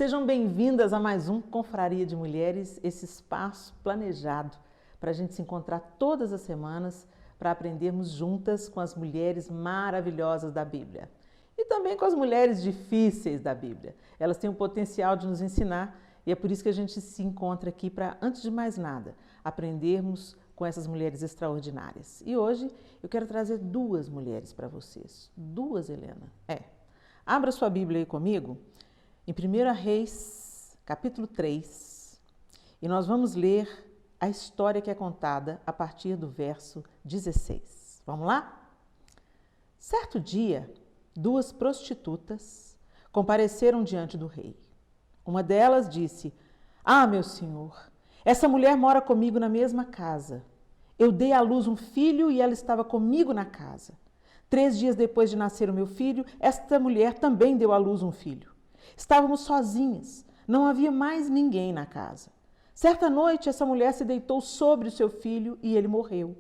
Sejam bem-vindas a mais um Confraria de Mulheres, esse espaço planejado para a gente se encontrar todas as semanas para aprendermos juntas com as mulheres maravilhosas da Bíblia. E também com as mulheres difíceis da Bíblia. Elas têm o potencial de nos ensinar e é por isso que a gente se encontra aqui para, antes de mais nada, aprendermos com essas mulheres extraordinárias. E hoje eu quero trazer duas mulheres para vocês. Duas, Helena. Abra sua Bíblia aí comigo. Em 1 Reis, capítulo 3, e nós vamos ler a história que é contada a partir do verso 16. Vamos lá? Certo dia, duas prostitutas compareceram diante do rei. Uma delas disse: "Ah, meu senhor, essa mulher mora comigo na mesma casa. Eu dei à luz um filho e ela estava comigo na casa. 3 dias depois de nascer o meu filho, esta mulher também deu à luz um filho. Estávamos sozinhas, não havia mais ninguém na casa. Certa noite, essa mulher se deitou sobre o seu filho e ele morreu.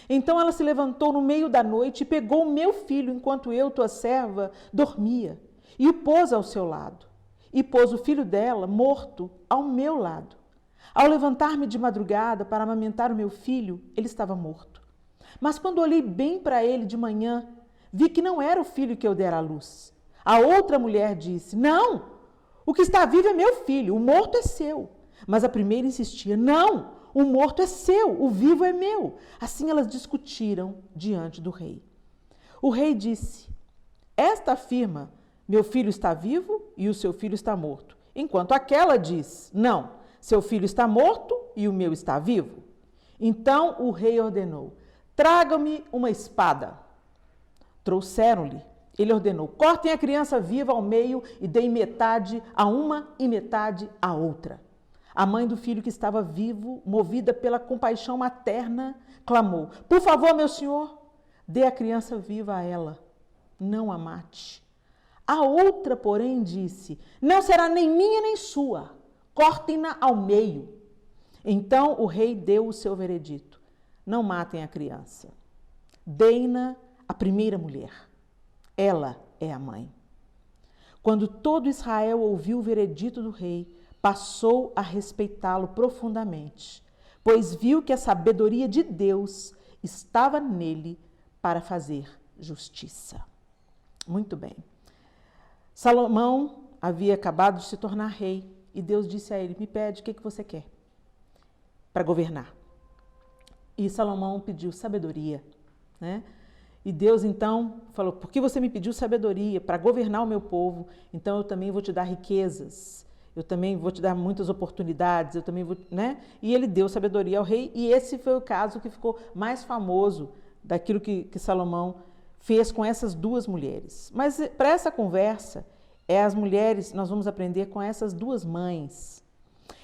Então ela se levantou no meio da noite e pegou o meu filho enquanto eu, tua serva, dormia, e o pôs ao seu lado. E pôs o filho dela, morto, ao meu lado. Ao levantar-me de madrugada para amamentar o meu filho, ele estava morto. Mas quando olhei bem para ele de manhã, vi que não era o filho que eu dera à luz. A outra mulher disse: "Não, o que está vivo é meu filho, o morto é seu." Mas a primeira insistia: "Não, o morto é seu, o vivo é meu." Assim elas discutiram diante do rei. O rei disse: "Esta afirma: meu filho está vivo e o seu filho está morto. Enquanto aquela diz: não, seu filho está morto e o meu está vivo." Então o rei ordenou: "Traga-me uma espada." Trouxeram-lhe. Ele ordenou: "Cortem a criança viva ao meio e deem metade a uma e metade à outra." A mãe do filho que estava vivo, movida pela compaixão materna, clamou: "Por favor, meu senhor, dê a criança viva a ela. Não a mate." A outra, porém, disse: "Não será nem minha nem sua. Cortem-na ao meio." Então o rei deu o seu veredito: "Não matem a criança. Deem-na à primeira mulher. Ela é a mãe." Quando todo Israel ouviu o veredito do rei, passou a respeitá-lo profundamente, pois viu que a sabedoria de Deus estava nele para fazer justiça. Muito bem. Salomão havia acabado de se tornar rei e Deus disse a ele: "Me pede o que você quer para governar." E Salomão pediu sabedoria, né? E Deus então falou: "Por que você me pediu sabedoria para governar o meu povo? Então eu também vou te dar riquezas, eu também vou te dar muitas oportunidades, eu também vou, né?" E ele deu sabedoria ao rei, e esse foi o caso que ficou mais famoso daquilo que Salomão fez com essas duas mulheres. Mas para essa conversa, as mulheres, nós vamos aprender com essas duas mães.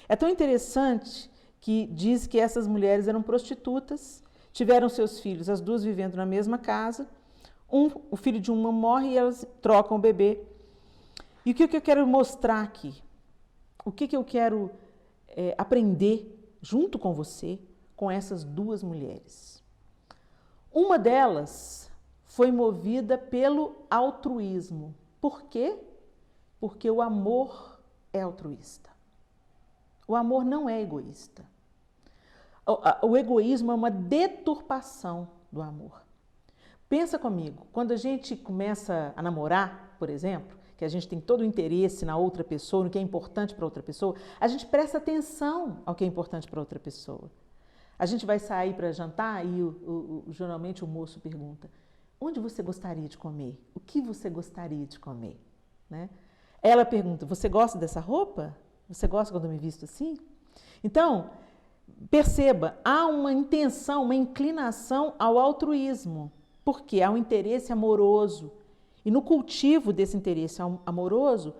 É tão interessante que diz que essas mulheres eram prostitutas, tiveram seus filhos, as duas vivendo na mesma casa. O filho de uma morre e elas trocam o bebê. E o que eu quero mostrar aqui? O que eu quero aprender junto com você, com essas duas mulheres? Uma delas foi movida pelo altruísmo. Por quê? Porque o amor é altruísta. O amor não é egoísta. O egoísmo é uma deturpação do amor. Pensa comigo, quando a gente começa a namorar, por exemplo, que a gente tem todo o interesse na outra pessoa, no que é importante para outra pessoa, a gente presta atenção ao que é importante para outra pessoa. A gente vai sair para jantar e geralmente o moço pergunta: "Onde você gostaria de comer? O que você gostaria de comer?" Né? Ela pergunta: "Você gosta dessa roupa? Você gosta quando eu me visto assim?" Então, perceba, há uma intenção, uma inclinação ao altruísmo, porque há um interesse amoroso. E no cultivo desse interesse amoroso,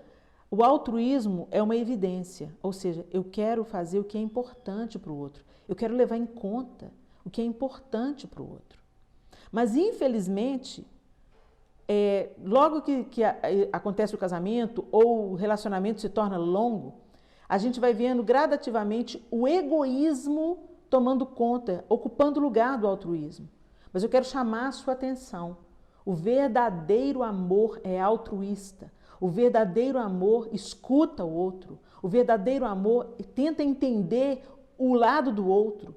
o altruísmo é uma evidência, ou seja, eu quero fazer o que é importante para o outro, eu quero levar em conta o que é importante para o outro. Mas, infelizmente, logo que acontece o casamento ou o relacionamento se torna longo, a gente vai vendo gradativamente o egoísmo tomando conta, ocupando o lugar do altruísmo. Mas eu quero chamar a sua atenção. O verdadeiro amor é altruísta. O verdadeiro amor escuta o outro. O verdadeiro amor tenta entender o lado do outro.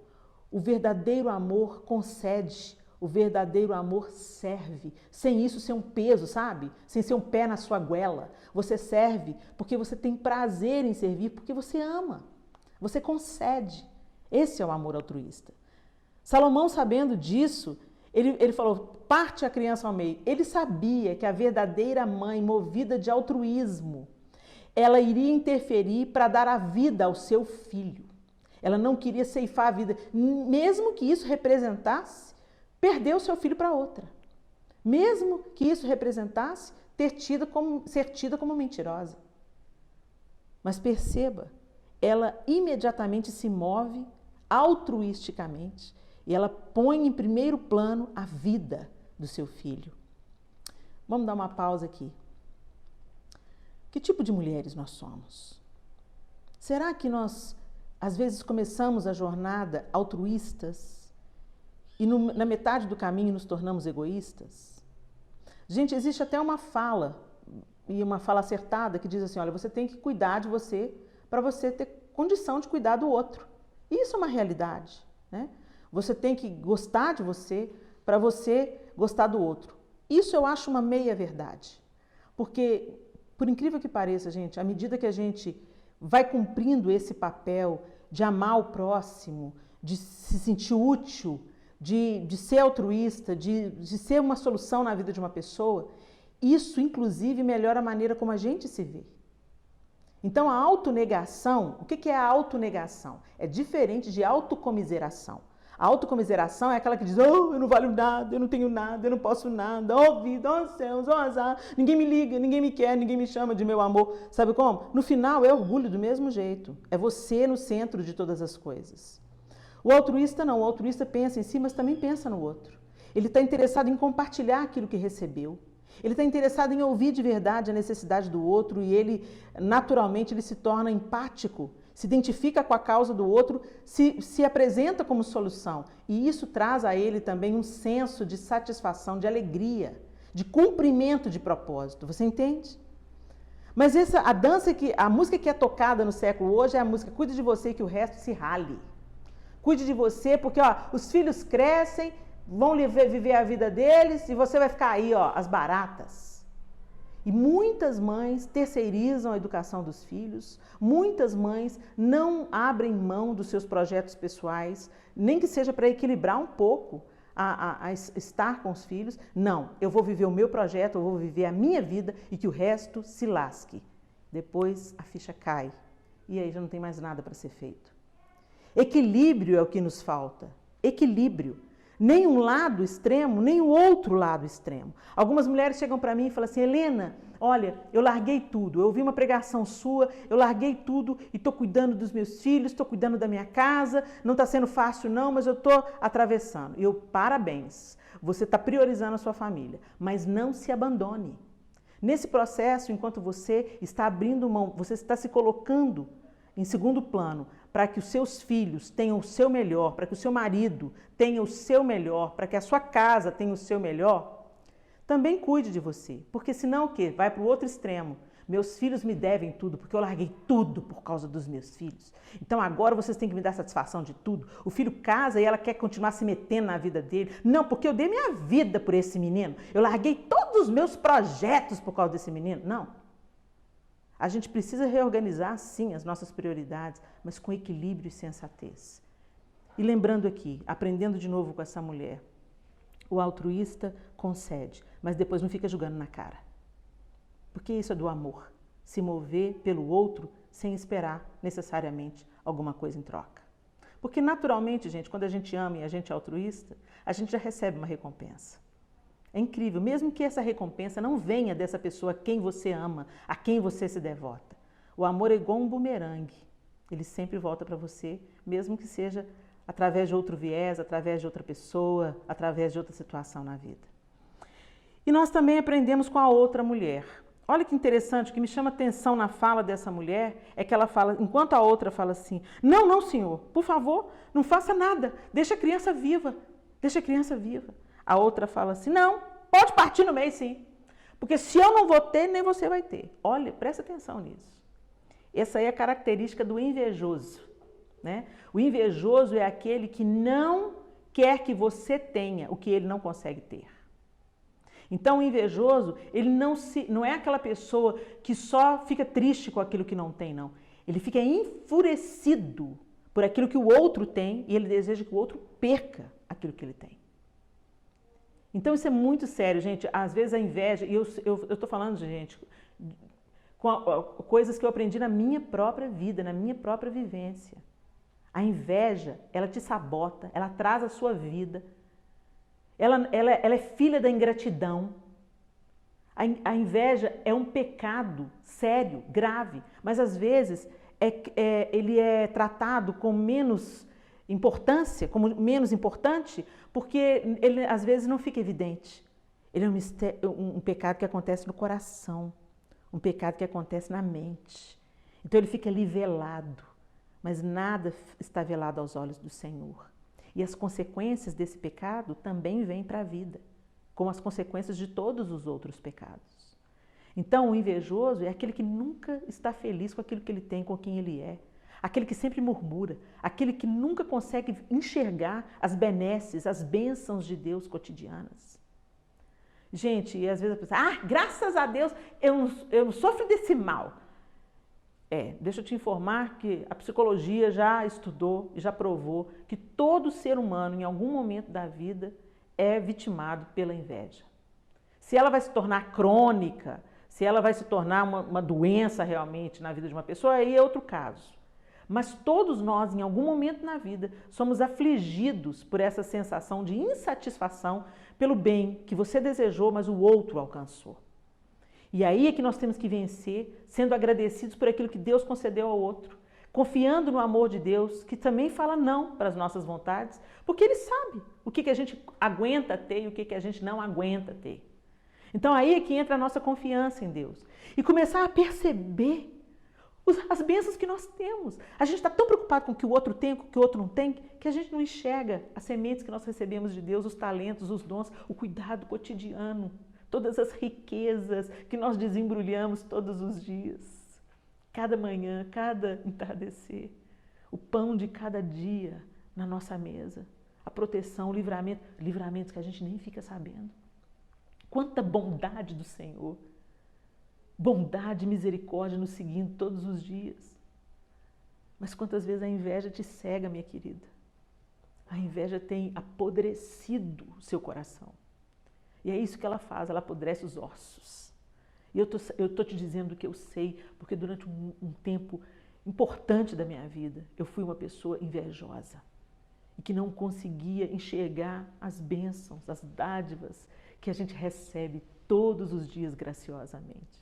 O verdadeiro amor concede. O verdadeiro amor serve. Sem isso ser um peso, sabe? Sem ser um pé na sua goela. Você serve porque você tem prazer em servir, porque você ama. Você concede. Esse é o amor altruísta. Salomão, sabendo disso, ele falou, parte a criança ao meio. Ele sabia que a verdadeira mãe, movida de altruísmo, ela iria interferir para dar a vida ao seu filho. Ela não queria ceifar a vida, mesmo que isso representasse perder o seu filho para outra. Mesmo que isso representasse ser tida como mentirosa. Mas perceba, ela imediatamente se move altruisticamente e ela põe em primeiro plano a vida do seu filho. Vamos dar uma pausa aqui. Que tipo de mulheres nós somos? Será que nós, às vezes, começamos a jornada altruístas e na metade do caminho nos tornamos egoístas? Gente, existe até uma fala, e uma fala acertada, que diz assim, olha, você tem que cuidar de você para você ter condição de cuidar do outro. Isso é uma realidade, né? Você tem que gostar de você para você gostar do outro. Isso eu acho uma meia-verdade. Porque, por incrível que pareça, gente, à medida que a gente vai cumprindo esse papel de amar o próximo, de se sentir útil, de ser altruísta, de ser uma solução na vida de uma pessoa, isso, inclusive, melhora a maneira como a gente se vê. Então, a autonegação, o que é a autonegação? É diferente de autocomiseração. A autocomiseração é aquela que diz, oh, eu não valho nada, eu não tenho nada, eu não posso nada, oh vida, oh céus, oh azar, ninguém me liga, ninguém me quer, ninguém me chama de meu amor. Sabe como? No final é orgulho do mesmo jeito, é você no centro de todas as coisas. O altruísta não, o altruísta pensa em si, mas também pensa no outro. Ele está interessado em compartilhar aquilo que recebeu. Ele está interessado em ouvir de verdade a necessidade do outro e ele, naturalmente, ele se torna empático, se identifica com a causa do outro, se apresenta como solução. E isso traz a ele também um senso de satisfação, de alegria, de cumprimento de propósito. Você entende? Mas a música que é tocada no século hoje é a música Cuide de você que o resto se rale. Cuide de você porque os filhos crescem, vão viver a vida deles e você vai ficar aí, as baratas. E muitas mães terceirizam a educação dos filhos, muitas mães não abrem mão dos seus projetos pessoais, nem que seja para equilibrar um pouco a estar com os filhos. Não, eu vou viver o meu projeto, eu vou viver a minha vida e que o resto se lasque. Depois a ficha cai e aí já não tem mais nada para ser feito. Equilíbrio é o que nos falta, equilíbrio. Nem um lado extremo, nem o outro lado extremo. Algumas mulheres chegam para mim e falam assim, Helena, olha, eu larguei tudo, eu ouvi uma pregação sua, eu larguei tudo e estou cuidando dos meus filhos, estou cuidando da minha casa, não está sendo fácil não, mas eu estou atravessando. E parabéns, você está priorizando a sua família, mas não se abandone. Nesse processo, enquanto você está abrindo mão, você está se colocando em segundo plano, para que os seus filhos tenham o seu melhor, para que o seu marido tenha o seu melhor, para que a sua casa tenha o seu melhor, também cuide de você. Porque senão o quê? Vai para o outro extremo. Meus filhos me devem tudo, porque eu larguei tudo por causa dos meus filhos. Então agora vocês têm que me dar satisfação de tudo. O filho casa e ela quer continuar se metendo na vida dele. Não, porque eu dei minha vida por esse menino. Eu larguei todos os meus projetos por causa desse menino. Não. A gente precisa reorganizar, sim, as nossas prioridades, mas com equilíbrio e sensatez. E lembrando aqui, aprendendo de novo com essa mulher, o altruísta concede, mas depois não fica julgando na cara. Porque isso é do amor, se mover pelo outro sem esperar necessariamente alguma coisa em troca. Porque naturalmente, gente, quando a gente ama e a gente é altruísta, a gente já recebe uma recompensa. É incrível, mesmo que essa recompensa não venha dessa pessoa a quem você ama, a quem você se devota. O amor é igual um bumerangue, ele sempre volta para você, mesmo que seja através de outro viés, através de outra pessoa, através de outra situação na vida. E nós também aprendemos com a outra mulher. Olha que interessante, o que me chama atenção na fala dessa mulher é que ela fala, enquanto a outra fala assim, não, não senhor, por favor, não faça nada, deixa a criança viva, deixa a criança viva. A outra fala assim, não, pode partir no meio sim, Porque se eu não vou ter, nem você vai ter. Olha, presta atenção nisso. Essa aí é a característica do invejoso, né? O invejoso é aquele que não quer que você tenha o que ele não consegue ter. Então, o invejoso, ele não é aquela pessoa que só fica triste com aquilo que não tem, não. Ele fica enfurecido por aquilo que o outro tem e ele deseja que o outro perca aquilo que ele tem. Então, isso é muito sério, gente. Às vezes a inveja, e eu estou falando, gente, coisas que eu aprendi na minha própria vida, na minha própria vivência. A inveja, ela te sabota, ela traz a sua vida. Ela é filha da ingratidão. A inveja é um pecado sério, grave, mas às vezes ele é tratado com menos importância, como menos importante, porque ele às vezes não fica evidente. Ele é um pecado que acontece no coração, um pecado que acontece na mente. Então ele fica ali velado, mas nada está velado aos olhos do Senhor. E as consequências desse pecado também vêm para a vida, como as consequências de todos os outros pecados. Então, o invejoso é aquele que nunca está feliz com aquilo que ele tem, com quem ele é. Aquele que sempre murmura, aquele que nunca consegue enxergar as benesses, as bênçãos de Deus cotidianas. Gente, e às vezes a pessoa, graças a Deus eu não sofro desse mal. Deixa eu te informar que a psicologia já estudou e já provou que todo ser humano, em algum momento da vida, é vitimado pela inveja. Se ela vai se tornar crônica, se ela vai se tornar uma doença realmente na vida de uma pessoa, aí é outro caso. Mas todos nós, em algum momento na vida, somos afligidos por essa sensação de insatisfação pelo bem que você desejou, mas o outro alcançou. E aí é que nós temos que vencer, sendo agradecidos por aquilo que Deus concedeu ao outro, confiando no amor de Deus, que também fala não para as nossas vontades, porque Ele sabe o que a gente aguenta ter e o que a gente não aguenta ter. Então aí é que entra a nossa confiança em Deus. E começar a perceber as bênçãos que nós temos. A gente está tão preocupado com o que o outro tem, com o que o outro não tem, que a gente não enxerga as sementes que nós recebemos de Deus, os talentos, os dons, o cuidado cotidiano, todas as riquezas que nós desembrulhamos todos os dias. Cada manhã, cada entardecer, o pão de cada dia na nossa mesa, a proteção, o livramento, livramentos que a gente nem fica sabendo. Quanta bondade do Senhor, bondade e misericórdia nos seguindo todos os dias. Mas quantas vezes a inveja te cega, minha querida? A inveja tem apodrecido o seu coração. E é isso que ela faz, ela apodrece os ossos. E eu tô te dizendo o que eu sei, porque durante um tempo importante da minha vida, eu fui uma pessoa invejosa e que não conseguia enxergar as bênçãos, as dádivas que a gente recebe todos os dias graciosamente.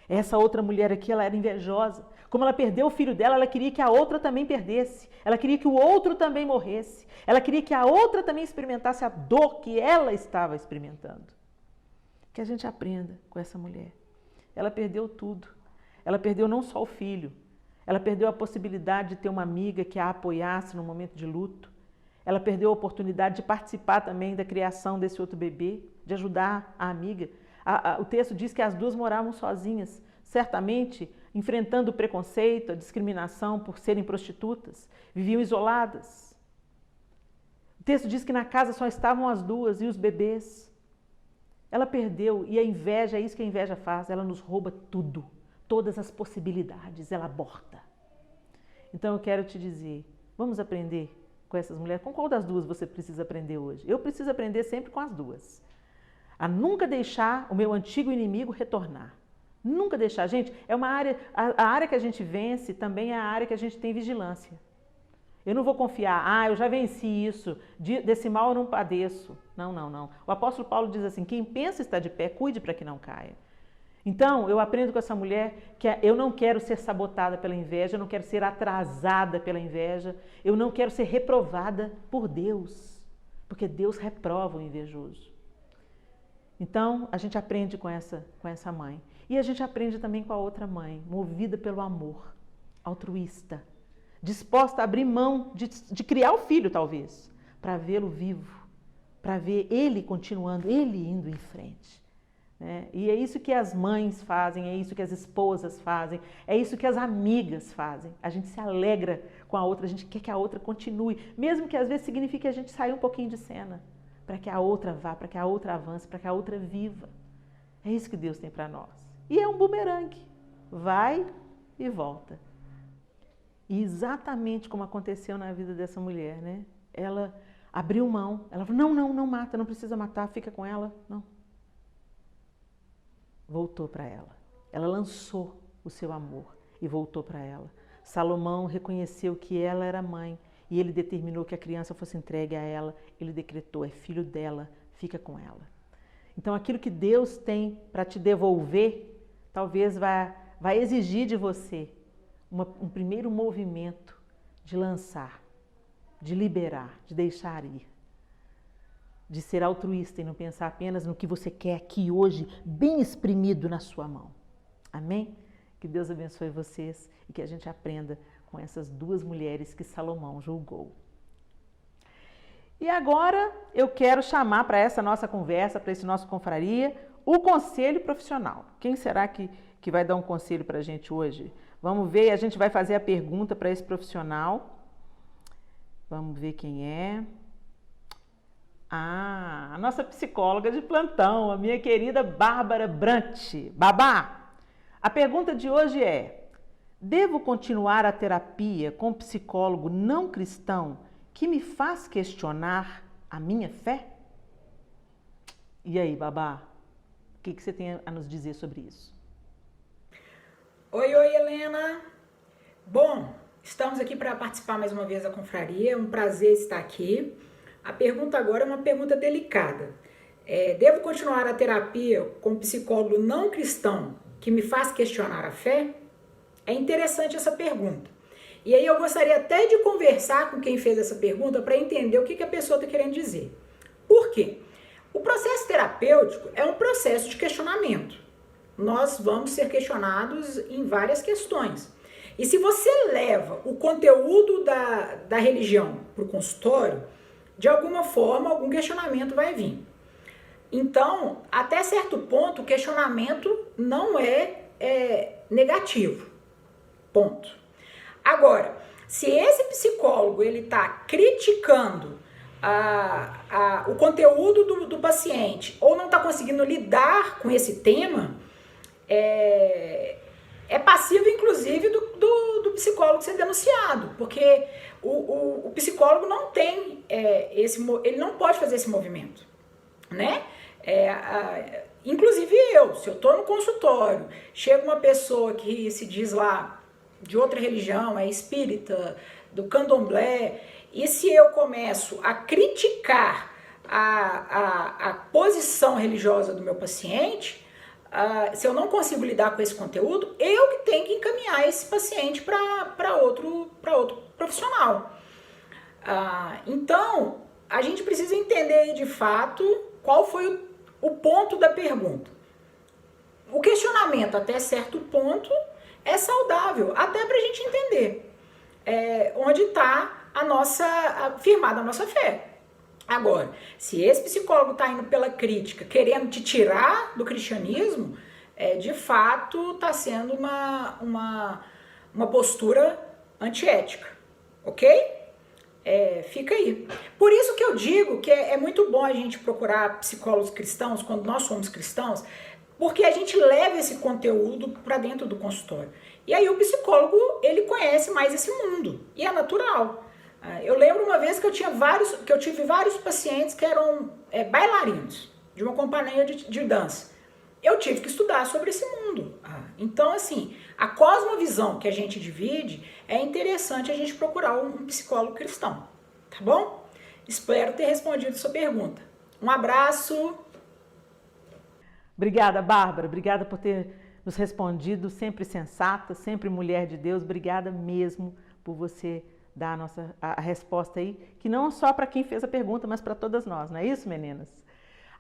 Essa outra mulher aqui, ela era invejosa. Como ela perdeu o filho dela, ela queria que a outra também perdesse. Ela queria que o outro também morresse. Ela queria que a outra também experimentasse a dor que ela estava experimentando. Que a gente aprenda com essa mulher. Ela perdeu tudo. Ela perdeu não só o filho. Ela perdeu a possibilidade de ter uma amiga que a apoiasse no momento de luto. Ela perdeu a oportunidade de participar também da criação desse outro bebê, de ajudar a amiga. O texto diz que as duas moravam sozinhas, certamente enfrentando o preconceito, a discriminação por serem prostitutas, viviam isoladas. O texto diz que na casa só estavam as duas e os bebês. Ela perdeu, e a inveja, é isso que a inveja faz, ela nos rouba tudo, todas as possibilidades, ela aborta. Então eu quero te dizer, vamos aprender com essas mulheres. Com qual das duas você precisa aprender hoje? Eu preciso aprender sempre com as duas. A nunca deixar o meu antigo inimigo retornar. Nunca deixar. Gente, é uma área, a área que a gente vence também é a área que a gente tem vigilância. Eu não vou confiar, eu já venci isso, desse mal eu não padeço. Não, não, não. O apóstolo Paulo diz assim, quem pensa estar de pé, cuide para que não caia. Então, eu aprendo com essa mulher que eu não quero ser sabotada pela inveja, eu não quero ser atrasada pela inveja, eu não quero ser reprovada por Deus, porque Deus reprova o invejoso. Então, a gente aprende com essa mãe. E a gente aprende também com a outra mãe, movida pelo amor, altruísta, disposta a abrir mão de criar o filho, talvez, para vê-lo vivo, para ver ele continuando, ele indo em frente. né? E é isso que as mães fazem, é isso que as esposas fazem, é isso que as amigas fazem. A gente se alegra com a outra, a gente quer que a outra continue, mesmo que às vezes signifique a gente sair um pouquinho de cena, para que a outra vá, para que a outra avance, para que a outra viva. É isso que Deus tem para nós. E é um bumerangue, vai e volta. E exatamente como aconteceu na vida dessa mulher, né? Ela abriu mão, ela falou, não mata, não precisa matar, fica com ela, não. Voltou para ela. Ela lançou o seu amor e voltou para ela. Salomão reconheceu que ela era mãe e ele determinou que a criança fosse entregue a ela. Ele decretou, é filho dela, fica com ela. Então aquilo que Deus tem para te devolver, talvez vai exigir de você um primeiro movimento de lançar, de liberar, de deixar ir. De ser altruísta e não pensar apenas no que você quer aqui hoje, bem exprimido na sua mão. Amém? Que Deus abençoe vocês e que a gente aprenda com essas duas mulheres que Salomão julgou. E agora eu quero chamar para essa nossa conversa, para esse nosso confraria, o conselho profissional. Quem será que vai dar um conselho para a gente hoje? Vamos ver, a gente vai fazer a pergunta para esse profissional. Vamos ver quem é. A nossa psicóloga de plantão, a minha querida Bárbara Brant. Babá, a pergunta de hoje é: devo continuar a terapia com um psicólogo não cristão que me faz questionar a minha fé? E aí, Babá, o que você tem a nos dizer sobre isso? Oi, Helena. Bom, estamos aqui para participar mais uma vez da confraria, é um prazer estar aqui. A pergunta agora é uma pergunta delicada. Devo continuar a terapia com um psicólogo não cristão que me faz questionar a fé? É interessante essa pergunta. E aí eu gostaria até de conversar com quem fez essa pergunta para entender o que a pessoa está querendo dizer. Por quê? O processo terapêutico é um processo de questionamento. Nós vamos ser questionados em várias questões. E se você leva o conteúdo da religião para o consultório, de alguma forma, algum questionamento vai vir. Então, até certo ponto, o questionamento não é negativo. Ponto. Agora, se esse psicólogo ele está criticando o conteúdo do paciente ou não está conseguindo lidar com esse tema, é passível, inclusive, do psicólogo ser denunciado, porque o psicólogo não tem ele não pode fazer esse movimento, né? Inclusive se eu estou no consultório, chega uma pessoa que se diz lá de outra religião, é espírita, do candomblé, e se eu começo a criticar a posição religiosa do meu paciente, se eu não consigo lidar com esse conteúdo, eu que tenho que encaminhar esse paciente para outro profissional. Então, a gente precisa entender de fato qual foi o ponto da pergunta. O questionamento até certo ponto é saudável, até para a gente entender onde está firmada a nossa fé. Agora, se esse psicólogo está indo pela crítica, querendo te tirar do cristianismo, de fato está sendo uma postura antiética, ok? Fica aí. Por isso que eu digo que é muito bom a gente procurar psicólogos cristãos, quando nós somos cristãos, porque a gente leva esse conteúdo para dentro do consultório. E aí o psicólogo, ele conhece mais esse mundo, e é natural. Eu lembro uma vez que eu tive vários pacientes que eram bailarinos de uma companhia de dança. Eu tive que estudar sobre esse mundo. Então, assim, a cosmovisão que a gente divide, é interessante a gente procurar um psicólogo cristão, tá bom? Espero ter respondido a sua pergunta. Um abraço. Obrigada, Bárbara. Obrigada por ter nos respondido, sempre sensata, sempre mulher de Deus. Obrigada mesmo por você dar a resposta aí, que não só para quem fez a pergunta, mas para todas nós, não é isso, meninas?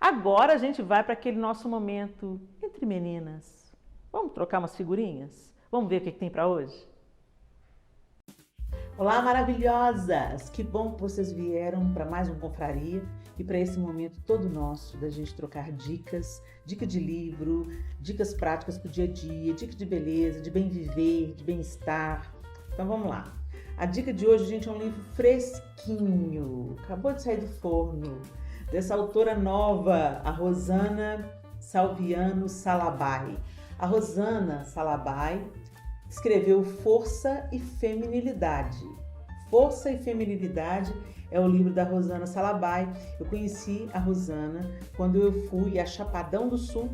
Agora a gente vai para aquele nosso momento entre meninas. Vamos trocar umas figurinhas? Vamos ver o que tem para hoje? Olá, maravilhosas! Que bom que vocês vieram para mais um Confraria e para esse momento todo nosso da gente trocar dicas, dica de livro, dicas práticas para o dia a dia, dica de beleza, de bem viver, de bem-estar. Então vamos lá. A dica de hoje, gente, é um livro fresquinho, acabou de sair do forno, dessa autora nova, a Rosana Salviano Salabai. A Rosana Salabai escreveu Força e Feminilidade. Força e Feminilidade é o livro da Rosana Salabai. Eu conheci a Rosana quando eu fui a Chapadão do Sul,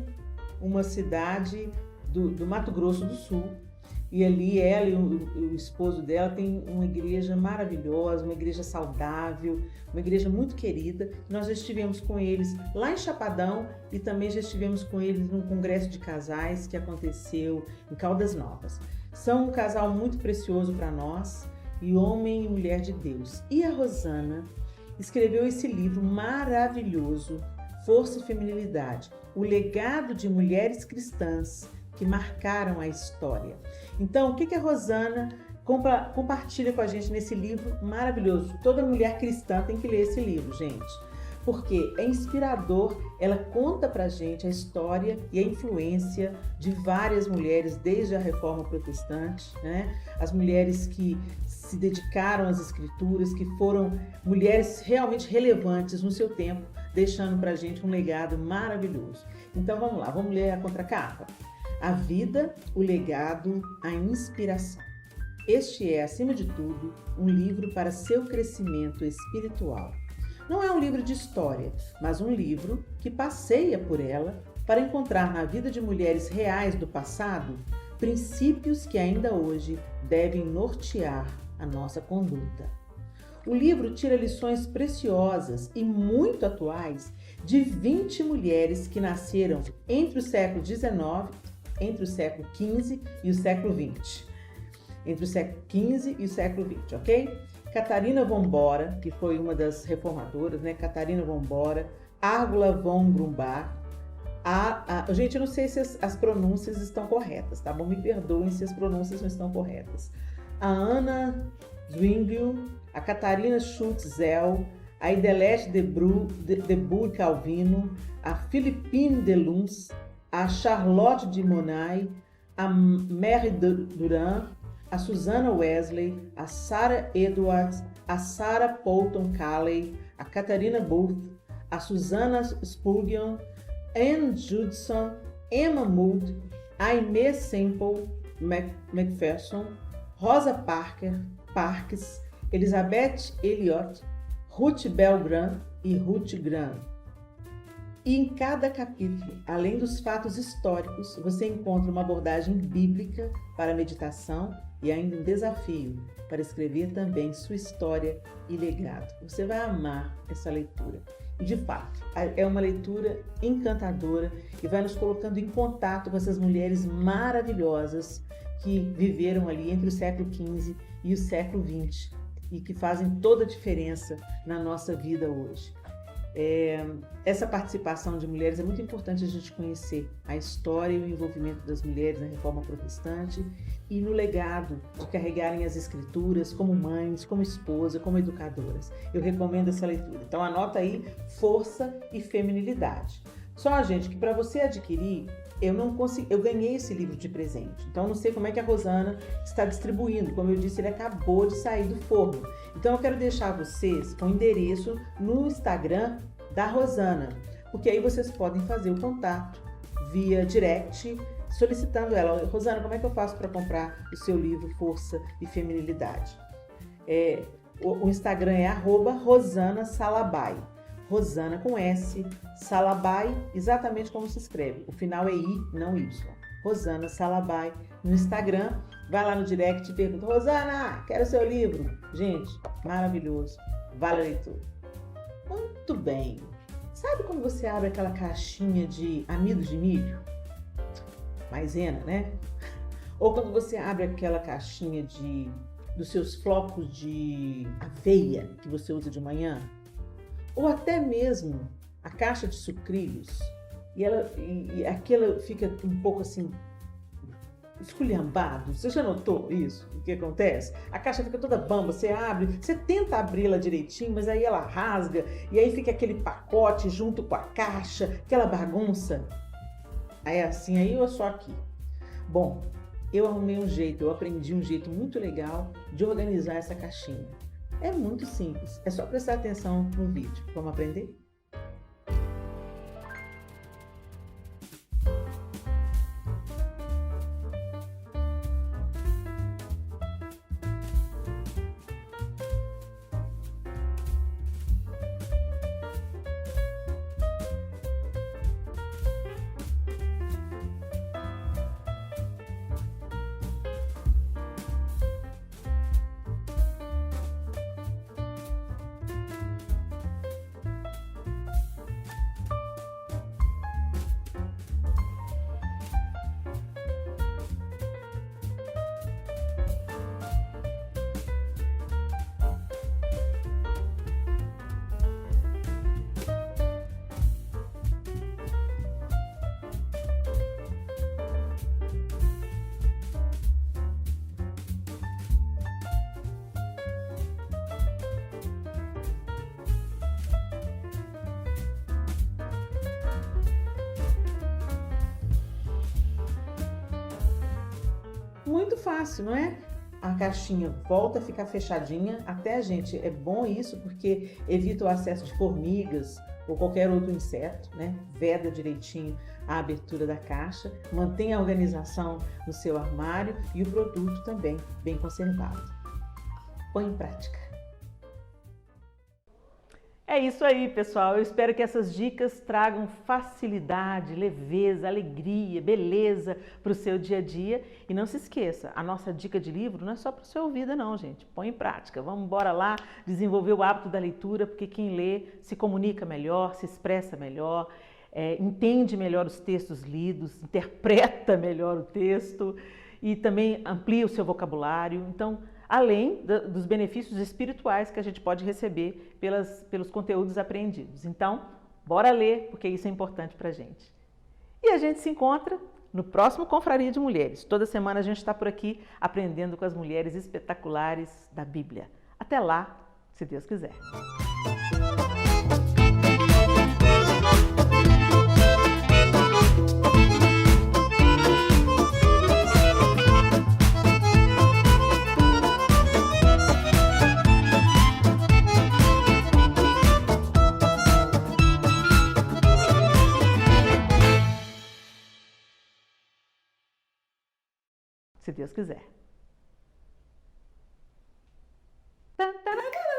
uma cidade do Mato Grosso do Sul. E ali ela e o esposo dela têm uma igreja maravilhosa, uma igreja saudável, uma igreja muito querida. Nós já estivemos com eles lá em Chapadão e também já estivemos com eles num congresso de casais que aconteceu em Caldas Novas. São um casal muito precioso para nós, e homem e mulher de Deus. E a Rosana escreveu esse livro maravilhoso, Força e Feminilidade, o legado de mulheres cristãs que marcaram a história. Então, o que a Rosana compartilha com a gente nesse livro maravilhoso? Toda mulher cristã tem que ler esse livro, gente, porque é inspirador. Ela conta pra gente a história e a influência de várias mulheres desde a Reforma Protestante, né? As mulheres que se dedicaram às escrituras, que foram mulheres realmente relevantes no seu tempo, deixando pra gente um legado maravilhoso. Então vamos lá, vamos ler a contracapa. A vida, o legado, a inspiração. Este é, acima de tudo, um livro para seu crescimento espiritual. Não é um livro de história, mas um livro que passeia por ela para encontrar na vida de mulheres reais do passado princípios que ainda hoje devem nortear a nossa conduta. O livro tira lições preciosas e muito atuais de 20 mulheres que nasceram entre o século XIX, entre o século XV e o século XX. Entre o século XV e o século XX, ok? Catarina Vombora, que foi uma das reformadoras, né? Catarina Vombora, Árgula von Grumbach. Gente, eu não sei se as pronúncias estão corretas, tá bom? Me perdoem se as pronúncias não estão corretas. A Anna Zwingli, a Catarina Schultz-Zell, a Idelette de Boer Calvino, a Philippine de Luns, a Charlotte de Monay, a Mary Durand, a Susanna Wesley, a Sarah Edwards, a Sarah Poulton Calley, a Catarina Booth, a Susanna Spurgeon, Anne Judson, Emma Mood, Aimee Semple McPherson, Rosa Parks, Elizabeth Elliot, Ruth Bell Graham e Ruth Graham. E em cada capítulo, além dos fatos históricos, você encontra uma abordagem bíblica para a meditação e ainda um desafio para escrever também sua história e legado. Você vai amar essa leitura. E, de fato, é uma leitura encantadora e vai nos colocando em contato com essas mulheres maravilhosas que viveram ali entre o século XV e o século XX e que fazem toda a diferença na nossa vida hoje. Essa participação de mulheres é muito importante a gente conhecer a história e o envolvimento das mulheres na Reforma Protestante e no legado de carregarem as escrituras como mães, como esposa, como educadoras. Eu recomendo essa leitura. Então anota aí, Força e Feminilidade. Só, gente, que para você adquirir, eu ganhei esse livro de presente. Então eu não sei como é que a Rosana está distribuindo. Como eu disse, ele acabou de sair do forno. Então eu quero deixar vocês com o endereço no Instagram da Rosana, porque aí vocês podem fazer o contato via direct, solicitando ela: Rosana, como é que eu faço para comprar o seu livro Força e Feminilidade? O Instagram é @Rosana Salabai. Rosana com S, Salabai, exatamente como se escreve. O final é I, não Y. Rosana Salabai no Instagram. Vai lá no direct e pergunta: Rosana, quero o seu livro. Gente, maravilhoso. Vale a leitura. Muito bem. Sabe quando você abre aquela caixinha de amido de milho? Maisena, né? Ou quando você abre aquela caixinha dos seus flocos de aveia que você usa de manhã? Ou até mesmo a caixa de sucrilhos, e aquela fica um pouco assim esculhambado. Você já notou isso? O que acontece? A caixa fica toda bamba, você abre, você tenta abri-la direitinho, mas aí ela rasga e aí fica aquele pacote junto com a caixa, aquela bagunça. Aí é assim aí ou é só aqui? Bom, eu arrumei um jeito, eu aprendi um jeito muito legal de organizar essa caixinha. É muito simples, é só prestar atenção no vídeo. Vamos aprender? Muito fácil, não é? A caixinha volta a ficar fechadinha até a gente. É bom isso porque evita o acesso de formigas ou qualquer outro inseto, né? Veda direitinho a abertura da caixa, mantém a organização no seu armário e o produto também bem conservado. Põe em prática. É isso aí, pessoal. Eu espero que essas dicas tragam facilidade, leveza, alegria, beleza para o seu dia a dia. E não se esqueça, a nossa dica de livro não é só para o seu ouvido, não, gente. Põe em prática. Vamos embora lá desenvolver o hábito da leitura, porque quem lê se comunica melhor, se expressa melhor, entende melhor os textos lidos, interpreta melhor o texto e também amplia o seu vocabulário. Então, além dos benefícios espirituais que a gente pode receber pelos conteúdos aprendidos. Então, bora ler, porque isso é importante para a gente. E a gente se encontra no próximo Confraria de Mulheres. Toda semana a gente está por aqui aprendendo com as mulheres espetaculares da Bíblia. Até lá, se Deus quiser. Se Deus quiser.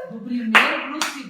Do primeiro pro segundo.